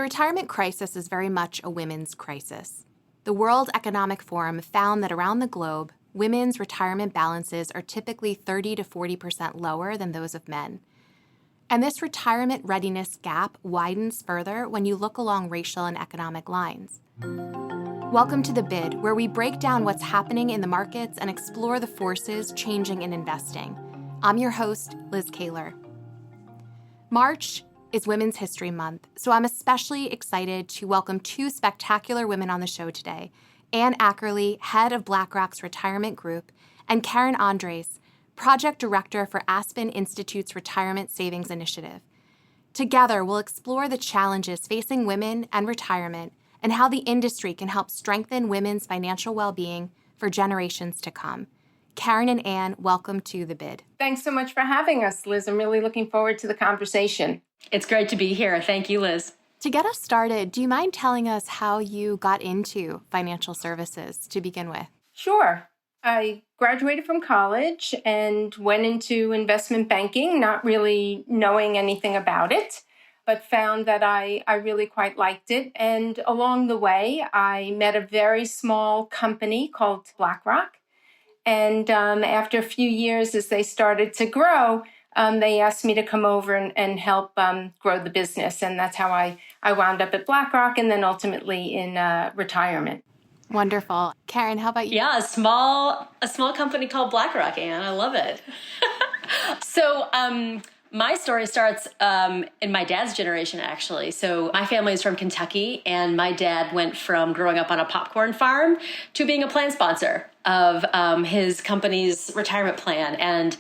retirement crisis is very much a women's crisis. The World Economic Forum found that around the globe, women's retirement balances are typically 30 to 40% lower than those of men. And this retirement readiness gap widens further when you look along racial and economic lines. Welcome to The Bid, where we break down what's happening in the markets and explore the forces changing in investing. I'm your host, Liz Kaler. March is Women's History Month, so I'm especially excited to welcome two spectacular women on the show today, Anne Ackerley, head of BlackRock's retirement group, and Karen Andres, project director for Aspen Institute's Retirement Savings Initiative. Together, we'll explore the challenges facing women and retirement and how the industry can help strengthen women's financial well-being for generations to come. Karen and Anne, welcome to The Bid. Thanks so much for having us, Liz. I'm really looking forward to the conversation. It's great to be here. Thank you, Liz. To get us started, do you mind telling us how you got into financial services to begin with? Sure. I graduated from college and went into investment banking, not really knowing anything about it, but found that I really quite liked it. And along the way, I met a very small company called BlackRock. And after a few years, as they started to grow, they asked me to come over and help grow the business. And that's how I wound up at BlackRock and then ultimately in retirement. Wonderful. Karen, how about you? Yeah, a small company called BlackRock, Anne. I love it. So my story starts in my dad's generation, actually. So my family is from Kentucky, and my dad went from growing up on a popcorn farm to being a plan sponsor of his company's retirement plan. And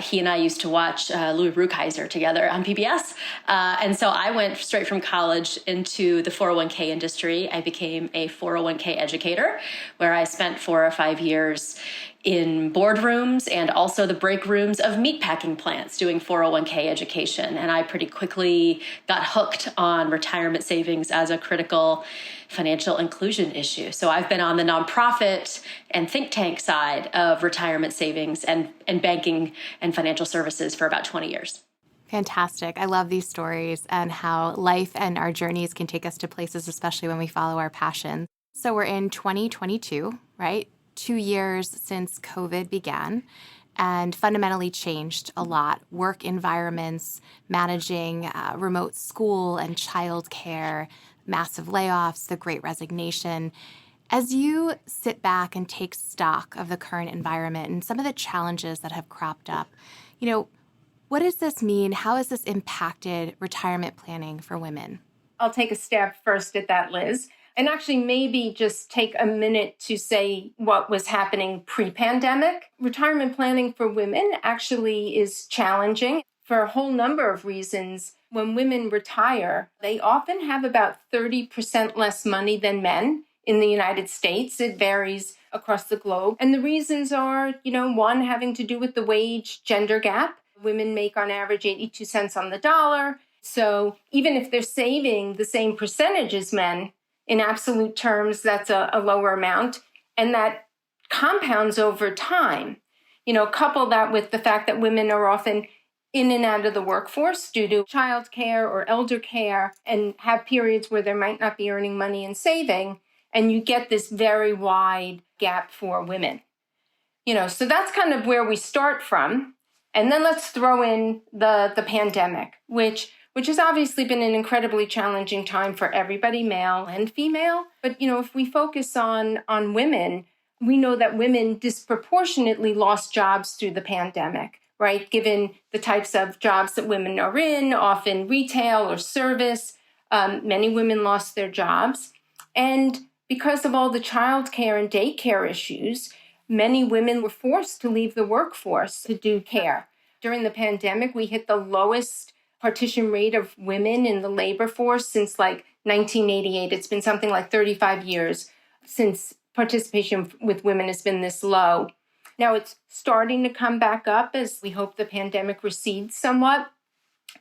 he and I used to watch Louis Brookhiser together on PBS. And so I went straight from college into the 401k industry. I became a 401k educator, where I spent 4 or 5 years in boardrooms and also the break rooms of meatpacking plants doing 401k education. And I pretty quickly got hooked on retirement savings as a critical financial inclusion issue. So I've been on the nonprofit and think tank side of retirement savings and banking and financial services for about 20 years. Fantastic. I love these stories and how life and our journeys can take us to places, especially when we follow our passion. So we're in 2022, right? 2 years since COVID began and fundamentally changed a lot. Work environments, managing remote school and childcare, massive layoffs, the Great Resignation. As you sit back and take stock of the current environment and some of the challenges that have cropped up, what does this mean? How has this impacted retirement planning for women? I'll take a stab first at that, Liz. And actually maybe just take a minute to say what was happening pre-pandemic. Retirement planning for women actually is challenging for a whole number of reasons. When women retire, they often have about 30% less money than men in the United States. It varies across the globe. And the reasons are, one having to do with the wage-gender gap. Women make on average 82 cents on the dollar. So even if they're saving the same percentage as men, in absolute terms, that's a lower amount. And that compounds over time. Couple that with the fact that women are often in and out of the workforce due to childcare or elder care and have periods where they might not be earning money and saving. And you get this very wide gap for women. So that's kind of where we start from. And then let's throw in the pandemic, which has obviously been an incredibly challenging time for everybody, male and female. But, if we focus on women, we know that women disproportionately lost jobs through the pandemic, right? Given the types of jobs that women are in, often retail or service, many women lost their jobs. And because of all the childcare and daycare issues, many women were forced to leave the workforce to do care. During the pandemic, we hit the lowest partition rate of women in the labor force since 1988. It's been something like 35 years since participation with women has been this low. Now it's starting to come back up as we hope the pandemic recedes somewhat.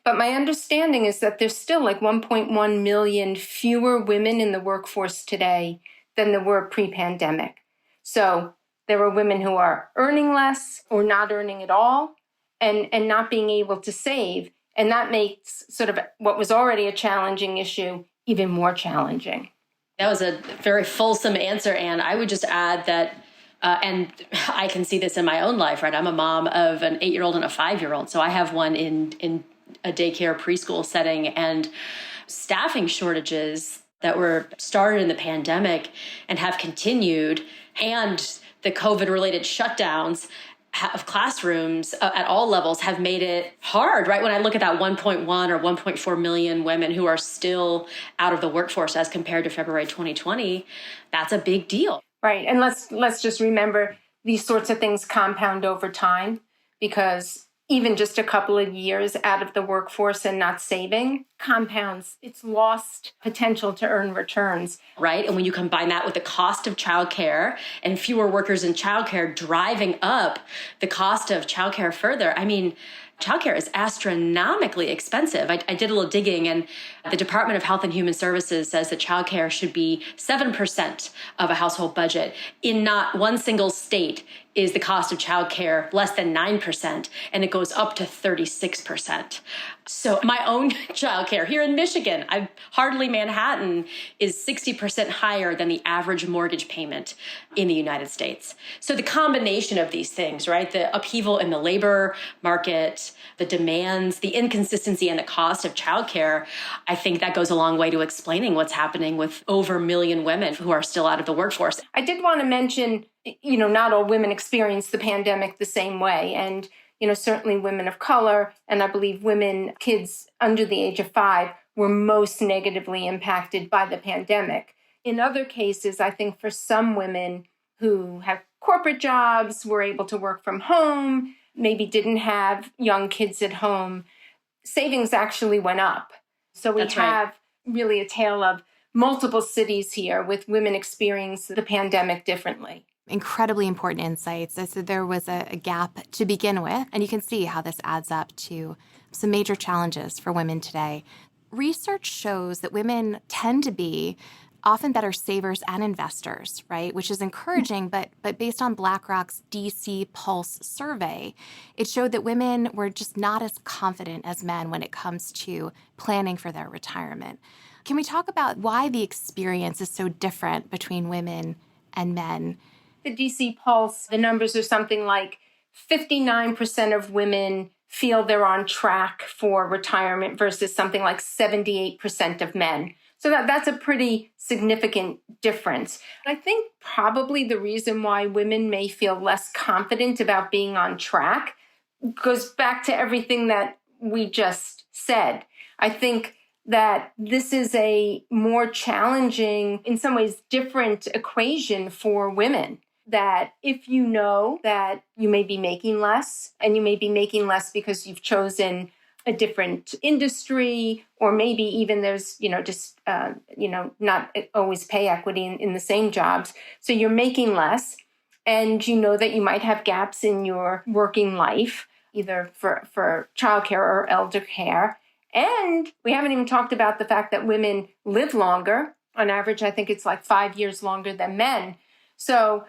But my understanding is that there's still 1.1 million fewer women in the workforce today than there were pre-pandemic. So there are women who are earning less or not earning at all and not being able to save And that makes sort of what was already a challenging issue even more challenging. That was a very fulsome answer, Anne. I would just add that, and I can see this in my own life, right? I'm a mom of an 8-year-old and a 5-year-old. So I have one in a daycare preschool setting, and staffing shortages that were started in the pandemic and have continued, and the COVID-related shutdowns of classrooms at all levels have made it hard, right? When I look at that 1.1 or 1.4 million women who are still out of the workforce as compared to February 2020, that's a big deal. Right. And let's just remember these sorts of things compound over time, because even just a couple of years out of the workforce and not saving compounds its lost potential to earn returns. Right. And when you combine that with the cost of childcare and fewer workers in childcare driving up the cost of childcare further, I mean, childcare is astronomically expensive. I did a little digging, and the Department of Health and Human Services says that childcare should be 7% of a household budget. In not one single state is the cost of childcare less than 9%, and it goes up to 36%. So my own childcare here in Michigan, hardly Manhattan, is 60% higher than the average mortgage payment in the United States. So the combination of these things, right? The upheaval in the labor market, the demands, the inconsistency in the cost of childcare, I think that goes a long way to explaining what's happening with over 1 million women who are still out of the workforce. I did want to mention, not all women experience the pandemic the same way. And certainly women of color, and I believe kids under the age of 5 were most negatively impacted by the pandemic. In other cases, I think for some women who have corporate jobs, were able to work from home, maybe didn't have young kids at home, savings actually went up. So we have really a tale of multiple cities here with women experiencing the pandemic differently. Incredibly important insights. So there was a gap to begin with, and you can see how this adds up to some major challenges for women today. Research shows that women tend to be often better savers and investors, right? Which is encouraging, but based on BlackRock's DC Pulse survey, it showed that women were just not as confident as men when it comes to planning for their retirement. Can we talk about why the experience is so different between women and men? The DC Pulse, the numbers are something like 59% of women feel they're on track for retirement versus something like 78% of men. So that's a pretty significant difference. I think probably the reason why women may feel less confident about being on track goes back to everything that we just said. I think that this is a more challenging, in some ways different equation for women. That if you know that you may be making less, and you may be making less because you've chosen a different industry, or maybe even there's, not always pay equity in the same jobs. So you're making less, and you know that you might have gaps in your working life, either for childcare or elder care. And we haven't even talked about the fact that women live longer. On average, I think it's like 5 years longer than men. So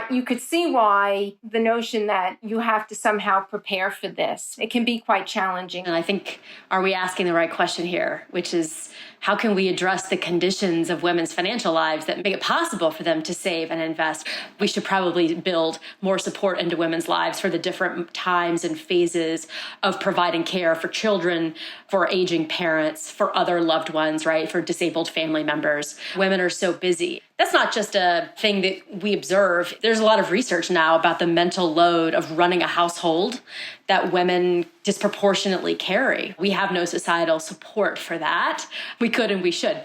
you could see why the notion that you have to somehow prepare for this, it can be quite challenging. And I think, are we asking the right question here, which is, how can we address the conditions of women's financial lives that make it possible for them to save and invest? We should probably build more support into women's lives for the different times and phases of providing care for children, for aging parents, for other loved ones, right? For disabled family members. Women are so busy. That's not just a thing that we observe. There's a lot of research now about the mental load of running a household that women disproportionately carry. We have no societal support for that. We could and we should.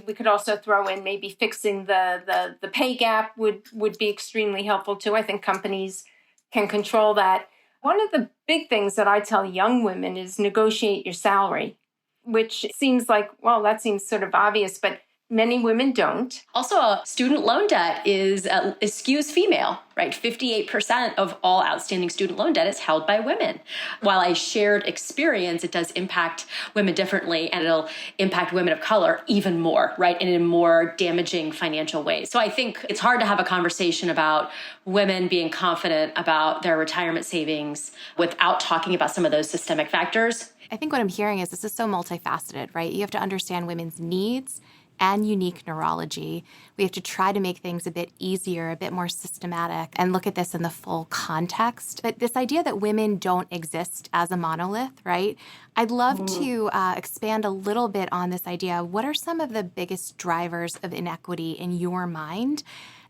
We could also throw in maybe fixing the pay gap would be extremely helpful too. I think companies can control that. One of the big things that I tell young women is negotiate your salary, which seems like, well, that seems sort of obvious, but Many women don't. Also, student loan debt is skews female, right? 58% of all outstanding student loan debt is held by women. While a shared experience, it does impact women differently, and it'll impact women of color even more, right? And in more damaging financial ways. So I think it's hard to have a conversation about women being confident about their retirement savings without talking about some of those systemic factors. I think what I'm hearing is this is so multifaceted, right? You have to understand women's needs and unique neurology. We have to try to make things a bit easier, a bit more systematic, and look at this in the full context. But this idea that women don't exist as a monolith, right? I'd love to expand a little bit on this idea. What are some of the biggest drivers of inequity in your mind?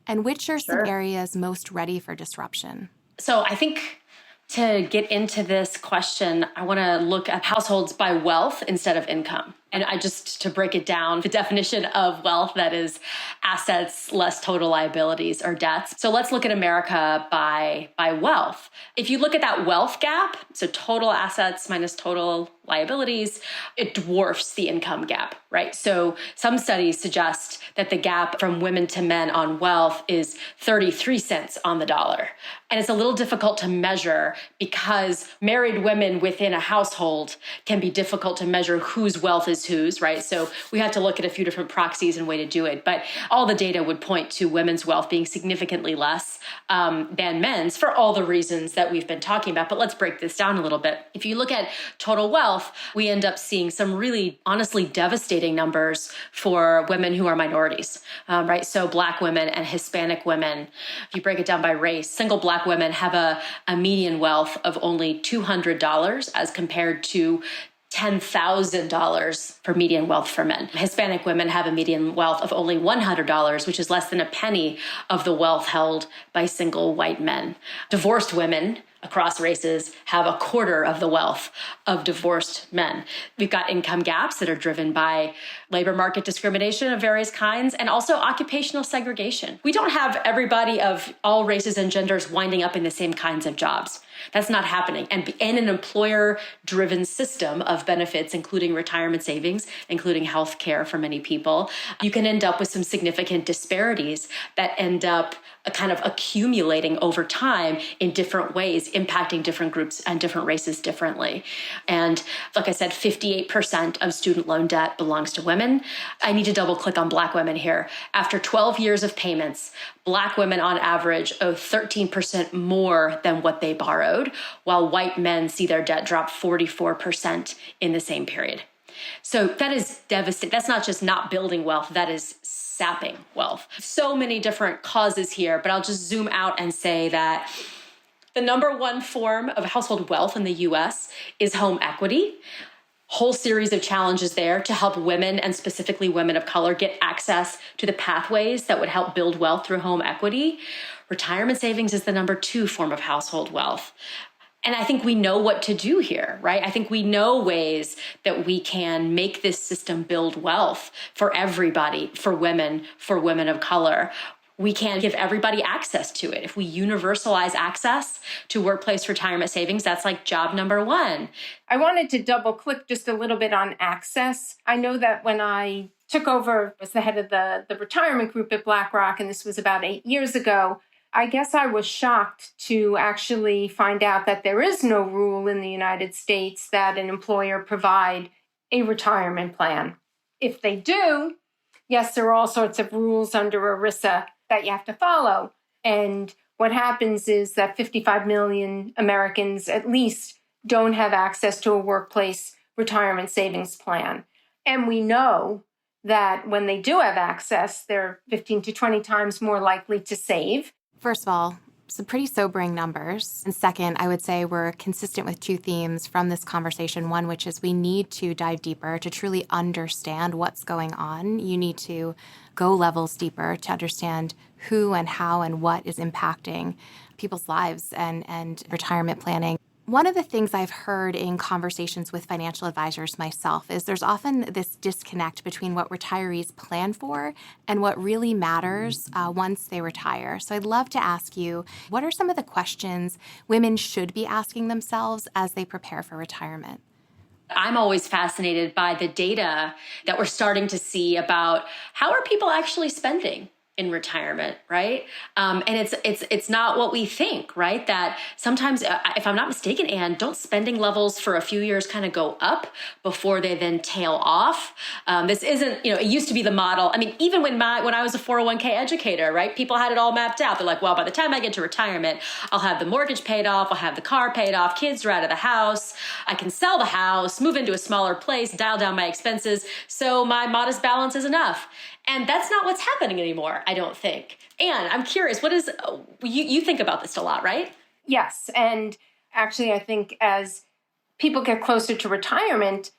And which are some areas most ready for disruption? So I think to get into this question, I want to look at households by wealth instead of income. And to break it down, the definition of wealth, that is assets less total liabilities or debts. So let's look at America by wealth. If you look at that wealth gap, so total assets minus total liabilities, it dwarfs the income gap, right? So some studies suggest that the gap from women to men on wealth is 33 cents on the dollar. And it's a little difficult to measure because married women within a household can be difficult to measure whose wealth is whose, right? So we have to look at a few different proxies and way to do it. But all the data would point to women's wealth being significantly less than men's for all the reasons that we've been talking about. But let's break this down a little bit. If you look at total wealth, we end up seeing some really honestly devastating numbers for women who are minorities, right? So Black women and Hispanic women, if you break it down by race, single Black women have a median wealth of only $200 as compared to $10,000 for median wealth for men. Hispanic women have a median wealth of only $100, which is less than a penny of the wealth held by single white men. Divorced women across races have a quarter of the wealth of divorced men. We've got income gaps that are driven by labor market discrimination of various kinds and also occupational segregation. We don't have everybody of all races and genders winding up in the same kinds of jobs. That's not happening. And in an employer-driven system of benefits, including retirement savings, including health care for many people, you can end up with some significant disparities that end up kind of accumulating over time in different ways, impacting different groups and different races differently. And like I said, 58% of student loan debt belongs to women. I need to double click on Black women here. After 12 years of payments, Black women on average owe 13% more than what they borrowed, while white men see their debt drop 44% in the same period. So that is devastating. That's not just not building wealth, that is sapping wealth. So many different causes here, but I'll just zoom out and say that the number one form of household wealth in the US is home equity. Whole series of challenges there to help women, and specifically women of color, get access to the pathways that would help build wealth through home equity. Retirement savings is the number two form of household wealth. And I think we know what to do here, right? I think we know ways that we can make this system build wealth for everybody, for women of color. We can give everybody access to it. If we universalize access to workplace retirement savings, that's like job number one. I wanted to double click just a little bit on access. I know that when I took over as the head of the retirement group at BlackRock, and this was about 8 years ago, I guess I was shocked to actually find out that there is no rule in the United States that an employer provide a retirement plan. If they do, yes, there are all sorts of rules under ERISA that you have to follow. And what happens is that 55 million Americans at least don't have access to a workplace retirement savings plan. And we know that when they do have access, they're 15 to 20 times more likely to save. First of all, some pretty sobering numbers. And second, I would say we're consistent with two themes from this conversation. One, which is we need to dive deeper to truly understand what's going on. You need to go levels deeper to understand who and how and what is impacting people's lives and retirement planning. One of the things I've heard in conversations with financial advisors myself is there's often this disconnect between what retirees plan for and what really matters once they retire. So I'd love to ask you, what are some of the questions women should be asking themselves as they prepare for retirement? I'm always fascinated by the data that we're starting to see about how are people actually spending in retirement, right? And it's not what we think, right? That sometimes, if I'm not mistaken, Anne, don't spending levels for a few years kind of go up before they then tail off? This isn't, it used to be the model. I mean, even when I was a 401k educator, right? People had it all mapped out. They're like, well, by the time I get to retirement, I'll have the mortgage paid off, I'll have the car paid off, kids are out of the house, I can sell the house, move into a smaller place, dial down my expenses, so my modest balance is enough. And that's not what's happening anymore, I don't think. Anne, I'm curious, what is, you think about this a lot, right? Yes. And actually, I think as people get closer to retirement,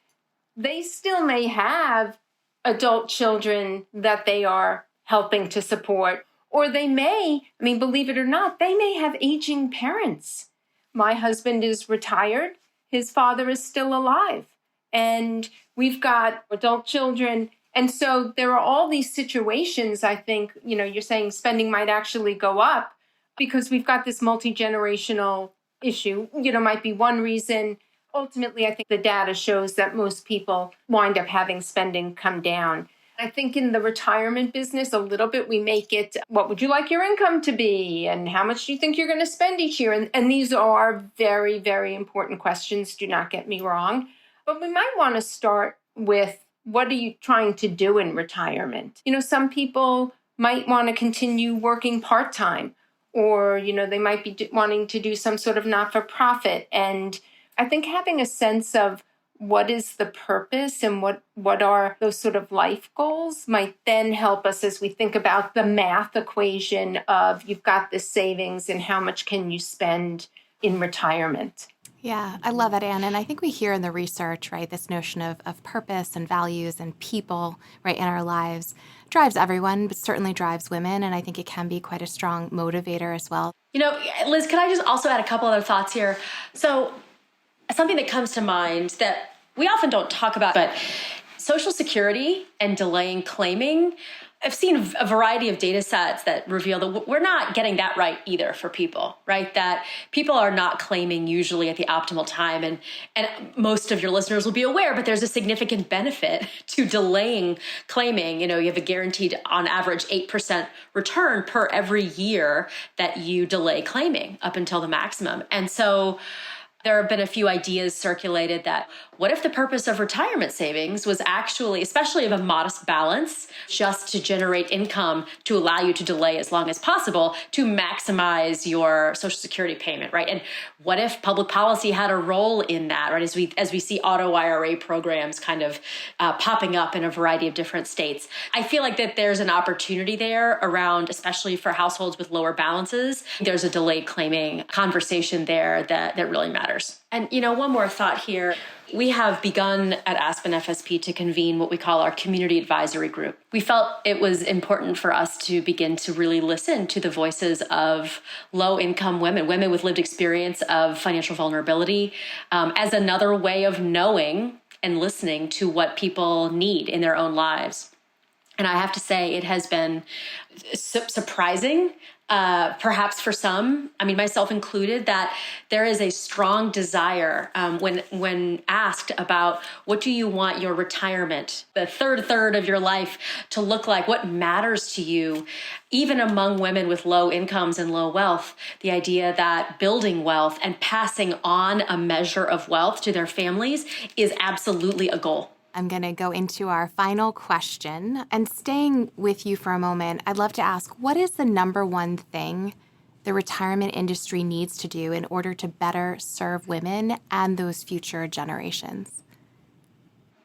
they still may have adult children that they are helping to support, or they may, believe it or not, they may have aging parents. My husband is retired. His father is still alive. And we've got adult children. And so there are all these situations, I think, you're saying spending might actually go up because we've got this multi-generational issue, might be one reason. Ultimately, I think the data shows that most people wind up having spending come down. I think in the retirement business, a little bit, we make it, what would you like your income to be? And how much do you think you're going to spend each year? And these are very, very important questions. Do not get me wrong. But we might want to start with, what are you trying to do in retirement? Some people might want to continue working part-time, or, they might be wanting to do some sort of not-for-profit. And I think having a sense of what is the purpose and what are those sort of life goals might then help us as we think about the math equation of you've got this savings and how much can you spend in retirement. Yeah, I love it, Anne. And I think we hear in the research, right, this notion of purpose and values and people, right, in our lives drives everyone, but certainly drives women. And I think it can be quite a strong motivator as well. Liz, can I just also add a couple other thoughts here? So something that comes to mind that we often don't talk about, but Social Security and delaying claiming, I've seen a variety of data sets that reveal that we're not getting that right either for people, right? That people are not claiming usually at the optimal time. And most of your listeners will be aware, but there's a significant benefit to delaying claiming. You have a guaranteed on average 8% return per every year that you delay claiming up until the maximum. And so there have been a few ideas circulated that what if the purpose of retirement savings was actually, especially of a modest balance, just to generate income to allow you to delay as long as possible to maximize your Social Security payment, right? And what if public policy had a role in that, right? As we see auto IRA programs kind of popping up in a variety of different states. I feel like that there's an opportunity there around, especially for households with lower balances, there's a delayed claiming conversation there that really matters. And, one more thought here. We have begun at Aspen FSP to convene what we call our community advisory group. We felt it was important for us to begin to really listen to the voices of low-income women with lived experience of financial vulnerability, as another way of knowing and listening to what people need in their own lives. And I have to say, it has been surprising, perhaps for some, myself included, that there is a strong desire when asked about what do you want your retirement, the third of your life to look like, what matters to you, even among women with low incomes and low wealth, the idea that building wealth and passing on a measure of wealth to their families is absolutely a goal. I'm going to go into our final question. And staying with you for a moment, I'd love to ask, what is the number one thing the retirement industry needs to do in order to better serve women and those future generations?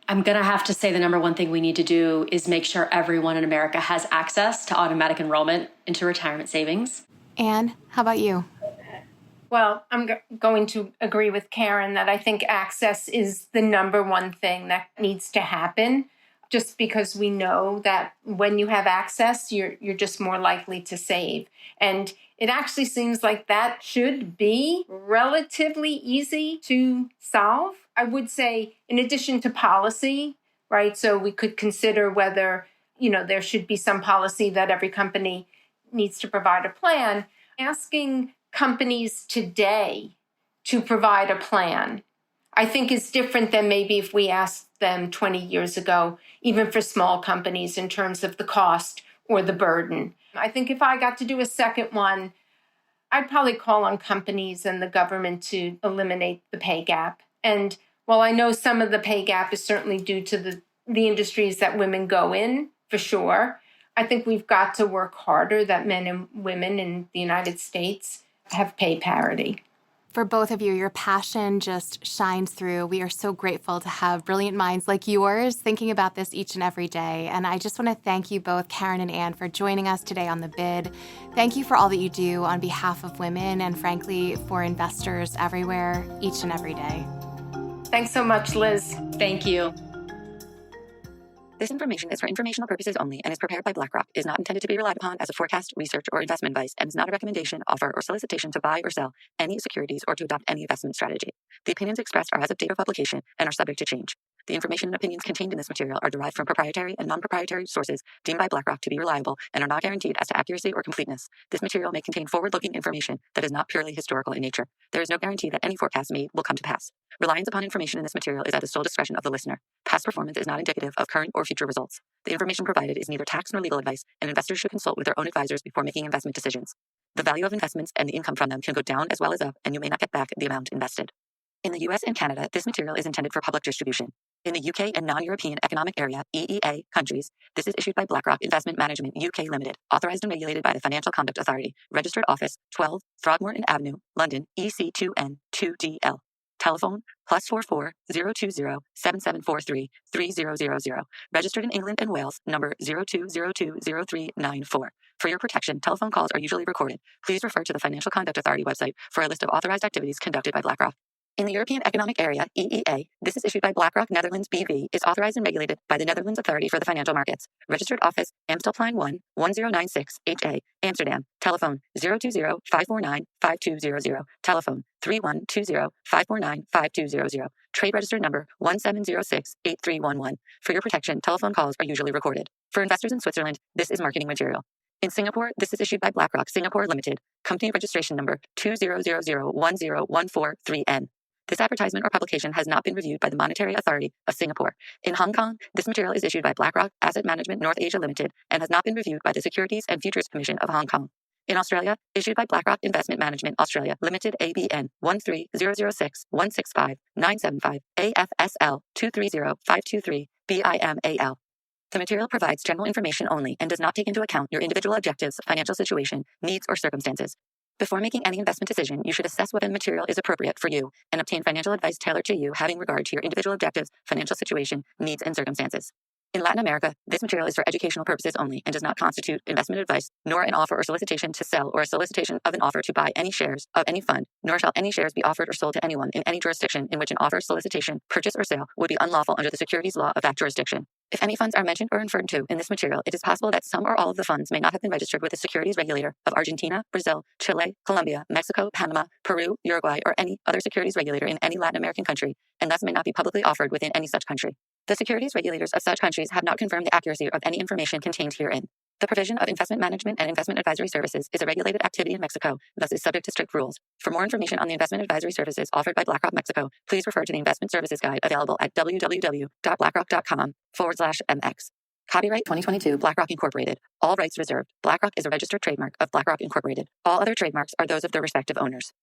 I'm going to have to say the number one thing we need to do is make sure everyone in America has access to automatic enrollment into retirement savings. Anne, how about you? Well, I'm going to agree with Karen that I think access is the number one thing that needs to happen, just because we know that when you have access, you're just more likely to save. And it actually seems like that should be relatively easy to solve. I would say, in addition to policy, right? So we could consider whether, there should be some policy that every company needs to provide a plan. Asking companies today to provide a plan, I think is different than maybe if we asked them 20 years ago, even for small companies in terms of the cost or the burden. I think if I got to do a second one, I'd probably call on companies and the government to eliminate the pay gap. And while I know some of the pay gap is certainly due to the industries that women go in, for sure, I think we've got to work harder that men and women in the United States have pay parity. For both of you, your passion just shines through. We are so grateful to have brilliant minds like yours thinking about this each and every day. And I just want to thank you both, Karen and Anne, for joining us today on The Bid. Thank you for all that you do on behalf of women and, frankly, for investors everywhere, each and every day. Thanks so much, Liz. Thank you. This information is for informational purposes only and is prepared by BlackRock, is not intended to be relied upon as a forecast, research, or investment advice, and is not a recommendation, offer, or solicitation to buy or sell any securities or to adopt any investment strategy. The opinions expressed are as of date of publication and are subject to change. The information and opinions contained in this material are derived from proprietary and non-proprietary sources deemed by BlackRock to be reliable and are not guaranteed as to accuracy or completeness. This material may contain forward-looking information that is not purely historical in nature. There is no guarantee that any forecast made will come to pass. Reliance upon information in this material is at the sole discretion of the listener. Past performance is not indicative of current or future results. The information provided is neither tax nor legal advice, and investors should consult with their own advisors before making investment decisions. The value of investments and the income from them can go down as well as up, and you may not get back the amount invested. In the US and Canada, this material is intended for public distribution. In the UK and non-European Economic Area, EEA, countries, this is issued by BlackRock Investment Management UK Limited, authorized and regulated by the Financial Conduct Authority, registered office 12 Throgmorton Avenue, London, EC2N 2DL. Telephone +44 020 7743 3000. Registered in England and Wales, number 02020394. For your protection, telephone calls are usually recorded. Please refer to the Financial Conduct Authority website for a list of authorized activities conducted by BlackRock. In the European Economic Area, EEA, this is issued by BlackRock Netherlands BV, is authorized and regulated by the Netherlands Authority for the Financial Markets. Registered office, Amstelplein 1, 1096 HA, Amsterdam. Telephone 020-549-5200. Telephone 3120-549-5200. Trade register number 1706-8311. For your protection, telephone calls are usually recorded. For investors in Switzerland, this is marketing material. In Singapore, this is issued by BlackRock Singapore Limited, company registration number 200010143N. This advertisement or publication has not been reviewed by the Monetary Authority of Singapore. In Hong Kong, this material is issued by BlackRock Asset Management North Asia Limited and has not been reviewed by the Securities and Futures Commission of Hong Kong. In Australia, issued by BlackRock Investment Management Australia Limited ABN 13006165975 AFSL 230523 BIMAL. The material provides general information only and does not take into account your individual objectives, financial situation, needs, or circumstances. Before making any investment decision, you should assess whether the material is appropriate for you and obtain financial advice tailored to you having regard to your individual objectives, financial situation, needs, and circumstances. In Latin America, this material is for educational purposes only and does not constitute investment advice, nor an offer or solicitation to sell or a solicitation of an offer to buy any shares of any fund, nor shall any shares be offered or sold to anyone in any jurisdiction in which an offer, solicitation, purchase, or sale would be unlawful under the securities law of that jurisdiction. If any funds are mentioned or referred to in this material, it is possible that some or all of the funds may not have been registered with the securities regulator of Argentina, Brazil, Chile, Colombia, Mexico, Panama, Peru, Uruguay, or any other securities regulator in any Latin American country, and thus may not be publicly offered within any such country. The securities regulators of such countries have not confirmed the accuracy of any information contained herein. The provision of investment management and investment advisory services is a regulated activity in Mexico, thus is subject to strict rules. For more information on the investment advisory services offered by BlackRock Mexico, please refer to the Investment Services Guide available at www.blackrock.com/mx. Copyright 2022 BlackRock Incorporated. All rights reserved. BlackRock is a registered trademark of BlackRock Incorporated. All other trademarks are those of their respective owners.